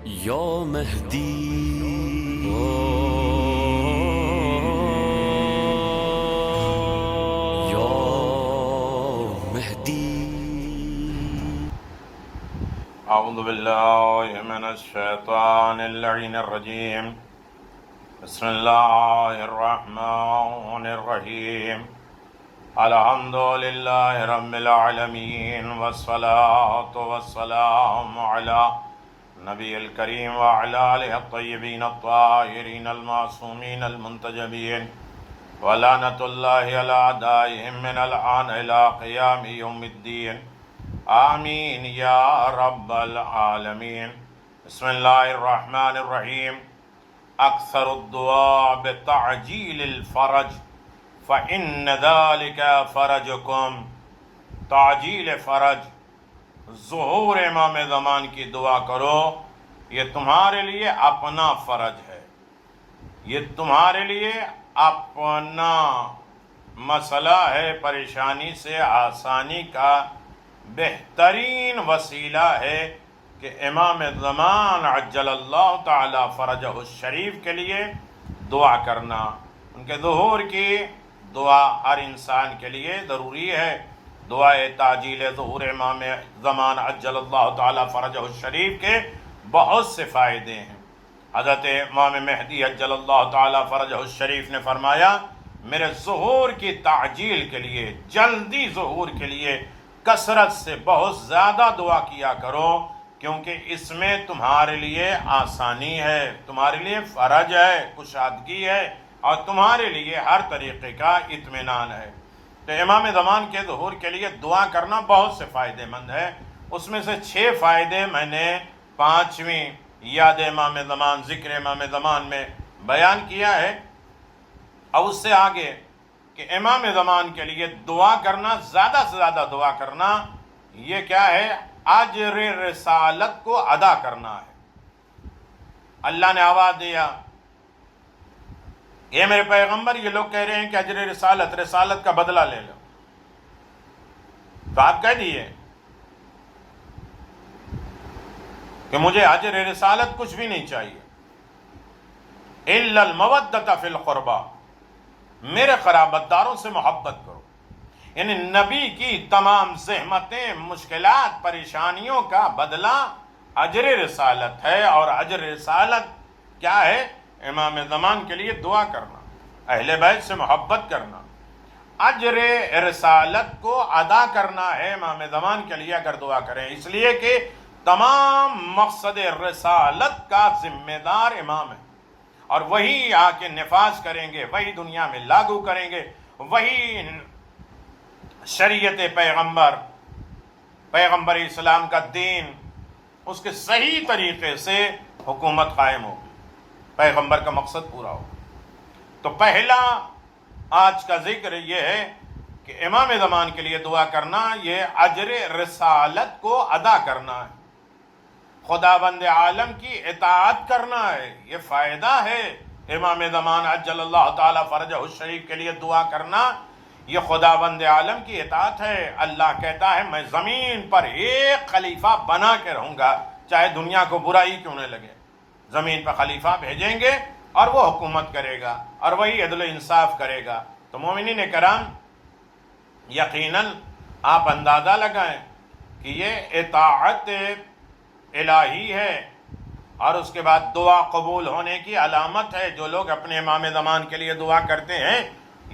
یا مهدی یا مهدی. اعوذ باللہ من الشیطان اللعین الرجیم. بسم اللہ الرحمن الرحیم. الحمد للہ رب العالمین والصلاة والسلام علی نبی الکریم وعلی آلہ الطیبین الطاہرین المعصومین المنتجبین ولعنۃ اللہ علی اعدائہم من الآن الی قیام یوم الدین. آمین یا رب العالمین. بسم اللہ الرحمن الرحیم. اکثر الدعاء بتعجیل الفرج فإن ذلك فرجکم. تعجیل فرج، ظہور امام زمان کی دعا کرو، یہ تمہارے لیے اپنا فرج ہے، یہ تمہارے لیے اپنا مسئلہ ہے، پریشانی سے آسانی کا بہترین وسیلہ ہے کہ امام زمان عجل اللہ تعالی فرجہ الشریف کے لیے دعا کرنا. ان کے ظہور کی دعا ہر انسان کے لیے ضروری ہے. دعائے تعجیل ظہور امام زمان عجل اللہ تعالی فرجہ الشریف کے بہت سے فائدے ہیں. حضرت امام مہدی عجل اللہ تعالی فرجہ الشریف نے فرمایا، میرے ظہور کی تعجیل کے لیے، جلدی ظہور کے لیے کثرت سے بہت زیادہ دعا کیا کرو، کیونکہ اس میں تمہارے لیے آسانی ہے، تمہارے لیے فرج ہے، کشادگی ہے، اور تمہارے لیے ہر طریقے کا اطمینان ہے. تو امام زمان کے ظہور کے لیے دعا کرنا بہت سے فائدے مند ہے. اس میں سے 6 فائدے میں نے 5ویں یاد امام زمان، ذکر امام زمان میں بیان کیا ہے. اور اس سے آگے کہ امام زمان کے لیے دعا کرنا، زیادہ سے زیادہ دعا کرنا، یہ کیا ہے؟ اجر رسالت کو ادا کرنا ہے. اللہ نے آواز دیا، یہ میرے پیغمبر، یہ لوگ کہہ رہے ہیں کہ اجر رسالت کا بدلہ لے لو، تو آپ کہہ دیے کہ مجھے اجر رسالت کچھ بھی نہیں چاہیے، الا المودۃ فی القربى، میرے قرابت داروں سے محبت کرو. یعنی نبی کی تمام زحمتیں، مشکلات، پریشانیوں کا بدلہ اجر رسالت ہے. اور اجر رسالت کیا ہے؟ امام زمان کے لیے دعا کرنا، اہل بیت سے محبت کرنا، اجر رسالت کو ادا کرنا ہے امام زمان کے لیے اگر دعا کریں، اس لیے کہ تمام مقصد رسالت کا ذمہ دار امام ہے، اور وہی آ کے نفاذ کریں گے، وہی دنیا میں لاگو کریں گے، وہی شریعت پیغمبر اسلام کا دین، اس کے صحیح طریقے سے حکومت قائم ہوگی، پیغمبر کا مقصد پورا ہوگا. تو پہلا آج کا ذکر یہ ہے کہ امام زمان کے لیے دعا کرنا، یہ اجر رسالت کو ادا کرنا ہے، خداوند عالم کی اطاعت کرنا ہے. یہ فائدہ ہے امام زمان عجل اللہ تعالی فرجہ الشریف کے لیے دعا کرنا، یہ خداوند عالم کی اطاعت ہے. اللہ کہتا ہے میں زمین پر ایک خلیفہ بنا کے رہوں گا، چاہے دنیا کو برائی کیوں نہ لگے. زمین پر خلیفہ بھیجیں گے اور وہ حکومت کرے گا، اور وہی عدل و انصاف کرے گا. تو مومنین کرام، یقیناً آپ اندازہ لگائیں کہ یہ اطاعت الہی ہے، اور اس کے بعد دعا قبول ہونے کی علامت ہے. جو لوگ اپنے امام زمان کے لیے دعا کرتے ہیں،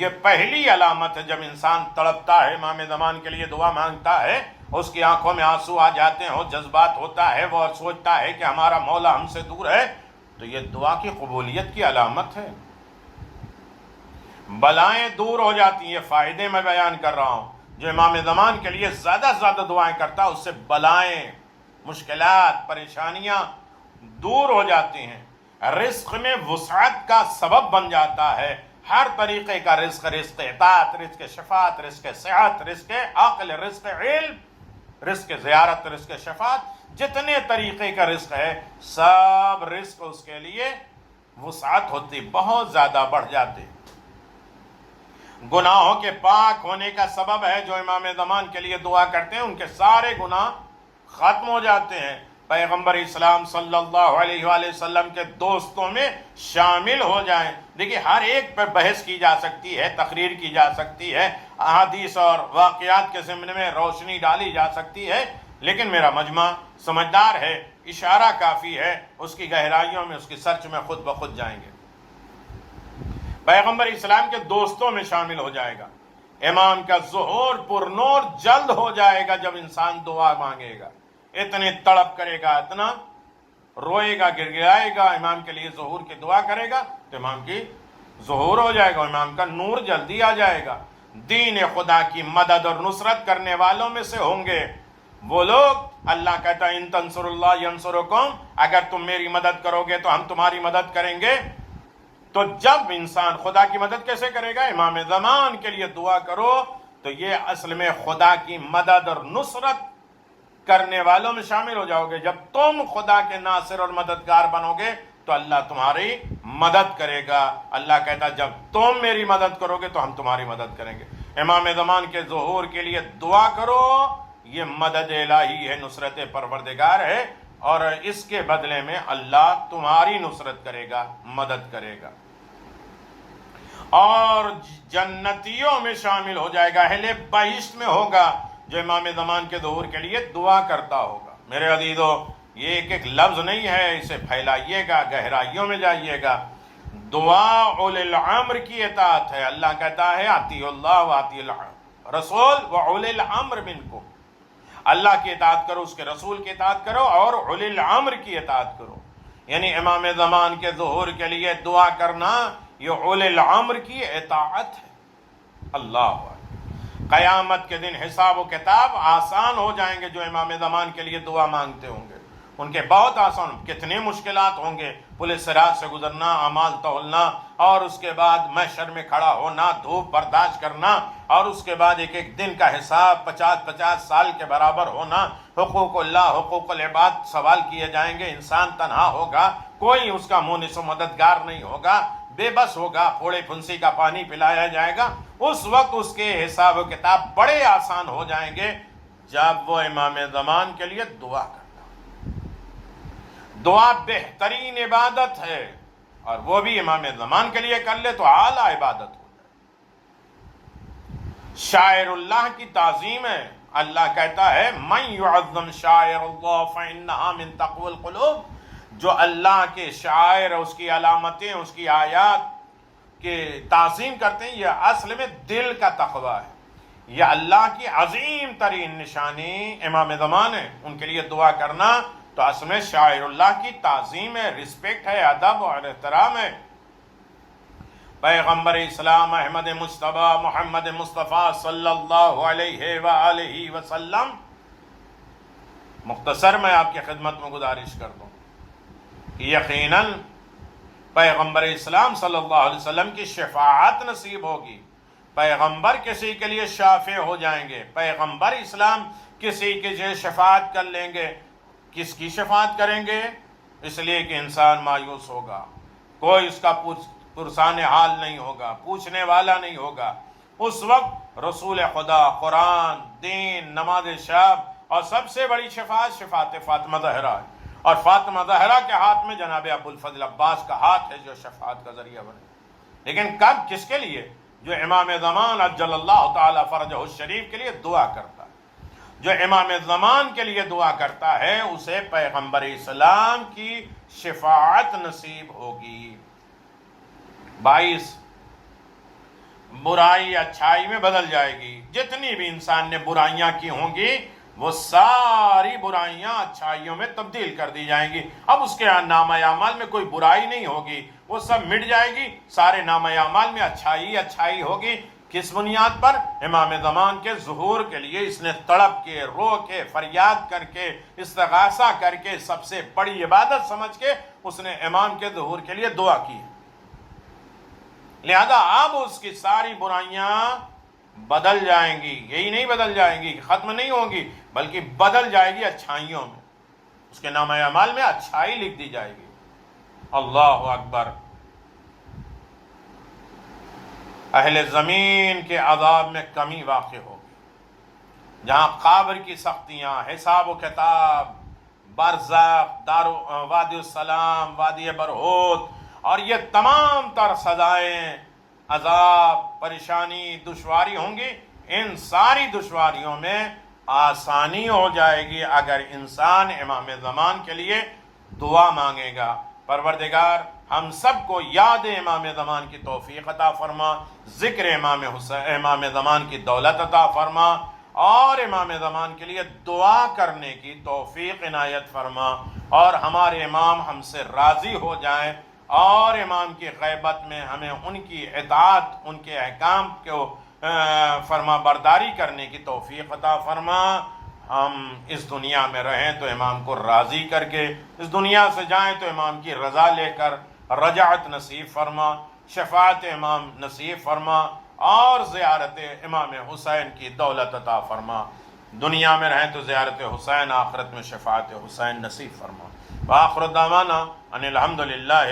یہ پہلی علامت ہے. جب انسان تڑپتا ہے، امام زمان کے لیے دعا مانگتا ہے، اس کی آنکھوں میں آنسو آ جاتے ہیں، وہ جذبات ہوتا ہے، وہ سوچتا ہے کہ ہمارا مولا ہم سے دور ہے، تو یہ دعا کی قبولیت کی علامت ہے. بلائیں دور ہو جاتی ہیں. یہ فائدے میں بیان کر رہا ہوں. جو امام زمان کے لیے زیادہ سے زیادہ دعائیں کرتا ہے، اس سے بلائیں، مشکلات، پریشانیاں دور ہو جاتی ہیں. رزق میں وسعت کا سبب بن جاتا ہے. ہر طریقے کا رزق، رزق اطاعت، رزق شفاعت، رزق صحت، رزق عقل، رزق علم، رزق زیارت، رزق شفاعت، جتنے طریقے کا رزق ہے، سب رزق اس کے لیے وسعت ہوتی، بہت زیادہ بڑھ جاتے. گناہوں کے پاک ہونے کا سبب ہے جو امام زمان کے لیے دعا کرتے ہیں، ان کے سارے گناہ ختم ہو جاتے ہیں. پیغمبر اسلام صلی اللہ علیہ وآلہ وسلم کے دوستوں میں شامل ہو جائیں۔ دیکھیے ہر ایک پر بحث کی جا سکتی ہے، تقریر کی جا سکتی ہے، احادیث اور واقعات کے ضمن میں روشنی ڈالی جا سکتی ہے، لیکن میرا مجمع سمجھدار ہے، اشارہ کافی ہے، اس کی گہرائیوں میں، اس کی سرچ میں خود بخود جائیں گے۔ پیغمبر اسلام کے دوستوں میں شامل ہو جائے گا۔ امام کا ظہور پر نور جلد ہو جائے گا جب انسان دعا مانگے گا، اتنے تڑپ کرے گا، اتنا روئے گا، گر گرائے گا، امام کے لیے ظہور کی دعا کرے گا تو امام کی ظہور ہو جائے گا، امام کا نور جلدی آ جائے گا۔ دین خدا کی مدد اور نصرت کرنے والوں میں سے ہوں گے وہ لوگ، اللہ کہتا ہے ان تنصر اللہ ینصرکم، اگر تم میری مدد کرو گے تو ہم تمہاری مدد کریں گے۔ تو جب انسان خدا کی مدد کیسے کرے گا؟ امام زمان کے لیے دعا کرو تو یہ اصل میں خدا کی مدد اور نصرت کرنے والوں میں شامل ہو جاؤ گے۔ جب تم خدا کے ناصر اور مددگار بنو گے تو اللہ تمہاری مدد کرے گا۔ اللہ کہتا جب تم میری مدد کرو گے تو ہم تمہاری مدد کریں گے۔ امام زمان کے ظہور کے لیے دعا کرو، یہ مدد الہی ہے، نصرت پروردگار ہے، اور اس کے بدلے میں اللہ تمہاری نصرت کرے گا، مدد کرے گا۔ اور جنتیوں میں شامل ہو جائے گا، اہل بہشت میں ہوگا جو امام زمان کے ظہور کے لیے دعا کرتا ہوگا۔ میرے عزیزو، یہ ایک ایک لفظ نہیں ہے، اسے پھیلائیے گا، گہرائیوں میں جائیے گا۔ دعا اولی الامر کی اطاعت ہے۔ اللہ کہتا ہے اطیعوا اللہ واطیعوا الرسول واولی الامر منکم، اللہ کی اطاعت کرو، اس کے رسول کی اطاعت کرو، اور اولی الامر کی اطاعت کرو۔ یعنی امام زمان کے ظہور کے لیے دعا کرنا یہ اولی الامر کی اطاعت ہے۔ اللہ قیامت کے دن حساب و کتاب آسان ہو جائیں گے۔ جو امام زمان کے لیے دعا مانگتے ہوں گے ان کے بہت آسان، کتنے مشکلات ہوں گے، پولیس صراط سے گزرنا، اعمال تولنا، اور اس کے بعد محشر میں کھڑا ہونا، دھوپ برداشت کرنا، اور اس کے بعد ایک ایک دن کا حساب 50 سال کے برابر ہونا، حقوق اللہ، حقوق العباد سوال کیے جائیں گے، انسان تنہا ہوگا، کوئی اس کا مونس و مددگار نہیں ہوگا، بے بس ہوگا، پھوڑے پھنسی کا پانی پلایا جائے گا۔ اس وقت اس کے حساب و کتاب بڑے آسان ہو جائیں گے جب وہ امام زمان کے لیے دعا کرتا۔ دعا بہترین عبادت ہے، اور وہ بھی امام زمان کے لیے کر لے تو اعلیٰ عبادت ہو جائے۔ شاعر اللہ کی تعظیم ہے۔ اللہ کہتا ہے من یعظم شاعر اللہ فإنہا من تقوی القلوب، جو اللہ کے شاعر، اس کی علامتیں، اس کی آیات کے تعظیم کرتے ہیں، یہ اصل میں دل کا تقوی ہے۔ یہ اللہ کی عظیم ترین نشانی امام زمان ہے، ان کے لیے دعا کرنا تو اصل میں شاعر اللہ کی تعظیم ہے، رسپیکٹ ہے، ادب اور احترام ہے۔ پیغمبر اسلام احمد مصطفیٰ محمد مصطفیٰ صلی اللہ علیہ وآلہ وسلم، مختصر میں آپ کی خدمت میں گزارش کر دوں کہ یقیناً پیغمبر اسلام صلی اللہ علیہ وسلم کی شفاعت نصیب ہوگی۔ پیغمبر کسی کے لیے شافع ہو جائیں گے، پیغمبر اسلام کسی کے لیے شفاعت کر لیں گے۔ کس کی شفاعت کریں گے؟ اس لیے کہ انسان مایوس ہوگا، کوئی اس کا پرسان حال نہیں ہوگا، پوچھنے والا نہیں ہوگا۔ اس وقت رسول خدا، قرآن، دین، نماز شب، اور سب سے بڑی شفاعت شفاعت فاطمہ زہرا ہے، اور فاطمہ زہرا کے ہاتھ میں جناب ابو الفضل عباس کا ہاتھ ہے جو شفاعت کا ذریعہ بنے۔ لیکن کب، کس کے لیے؟ جو امام زمان عجل اللہ تعالی فرجہ الشریف کے لیے دعا کرتا ہے۔ جو امام زمان کے لیے دعا کرتا ہے اسے پیغمبر اسلام کی شفاعت نصیب ہوگی۔ 22 برائی اچھائی میں بدل جائے گی۔ جتنی بھی انسان نے برائیاں کی ہوں گی وہ ساری برائیاں اچھائیوں میں تبدیل کر دی جائیں گی۔ اب اس کے نامہ اعمال میں کوئی برائی نہیں ہوگی، وہ سب مٹ جائے گی، سارے نامہ اعمال میں اچھائی اچھائی ہوگی۔ کس بنیاد پر؟ امام زمان کے ظہور کے لیے اس نے تڑپ کے، رو کے، فریاد کر کے، استغاثہ کر کے، سب سے بڑی عبادت سمجھ کے اس نے امام کے ظہور کے لیے دعا کی۔ لہذا اب اس کی ساری برائیاں بدل جائیں گی، یہی نہیں بدل جائیں گی، ختم نہیں ہوں گی، بلکہ بدل جائے گی اچھائیوں میں، اس کے نامہ اعمال میں اچھائی لکھ دی جائے گی۔ اللہ اکبر۔ اہل زمین کے عذاب میں کمی واقع ہوگی، جہاں قبر کی سختیاں، حساب و کتاب، برزخ، وادی السلام، وادی برہوت، اور یہ تمام تر سزائیں، عذاب، پریشانی، دشواری ہوں گی. ان ساری دشواریوں میں آسانی ہو جائے گی اگر انسان امام زمان کے لیے دعا مانگے گا. پروردگار ہم سب کو یاد امام زمان کی توفیق عطا فرما، ذکر امام زمان کی دولت عطا فرما، اور امام زمان کے لیے دعا کرنے کی توفیق عنایت فرما، اور ہمارے امام ہم سے راضی ہو جائیں، اور امام کی غیبت میں ہمیں ان کی اطاعت، ان کے احکام کو فرما برداری کرنے کی توفیق عطا فرما. ہم اس دنیا میں رہیں تو امام کو راضی کر کے، اس دنیا سے جائیں تو امام کی رضا لے کر، رجعت نصیب فرما، شفاعت امام نصیب فرما، اور زیارت امام حسین کی دولت عطا فرما. دنیا میں رہیں تو زیارت حسین، آخرت میں شفاعت حسین نصیب فرما. وآخر دعوانا ان الحمدللہ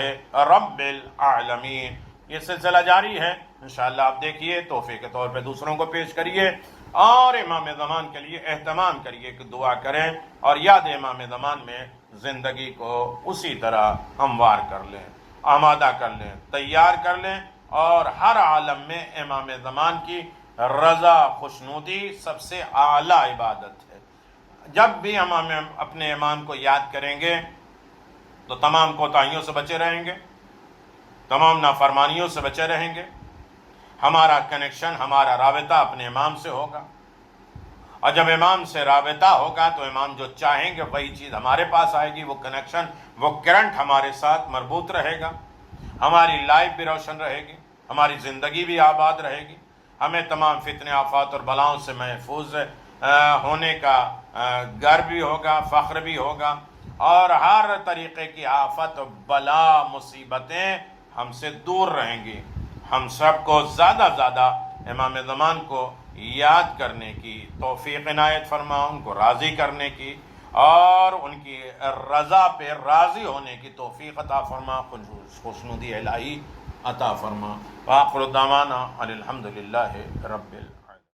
رب العالمین. یہ سلسلہ جاری ہے، انشاءاللہ آپ دیکھیے، تحفے کے طور پہ دوسروں کو پیش کریے، اور امام زمان کے لیے اہتمام کریے کہ دعا کریں، اور یاد امام زمان میں زندگی کو اسی طرح ہموار کر لیں، آمادہ کر لیں، تیار کر لیں، اور ہر عالم میں امام زمان کی رضا خوشنودی سب سے اعلیٰ عبادت ہے. جب بھی ہم اپنے امام کو یاد کریں گے تو تمام کوتاہیوں سے بچے رہیں گے، تمام نافرمانیوں سے بچے رہیں گے. ہمارا کنیکشن، ہمارا رابطہ اپنے امام سے ہوگا، اور جب امام سے رابطہ ہوگا تو امام جو چاہیں گے وہی چیز ہمارے پاس آئے گی. وہ کنیکشن، وہ کرنٹ ہمارے ساتھ مربوط رہے گا. ہماری لائف بھی روشن رہے گی، ہماری زندگی بھی آباد رہے گی. ہمیں تمام فتنے، آفات اور بلاؤں سے محفوظ ہونے کا گر بھی ہوگا، فخر بھی ہوگا، اور ہر طریقے کی آفت، بلا، مصیبتیں ہم سے دور رہیں گی. ہم سب کو زیادہ زیادہ امام زمان کو یاد کرنے کی توفیق عنایت فرما، ان کو راضی کرنے کی، اور ان کی رضا پہ راضی ہونے کی توفیق عطا فرما، خوشنودی الہی عطا فرما. وآخر دعوانا الحمدللہ رب العالمین.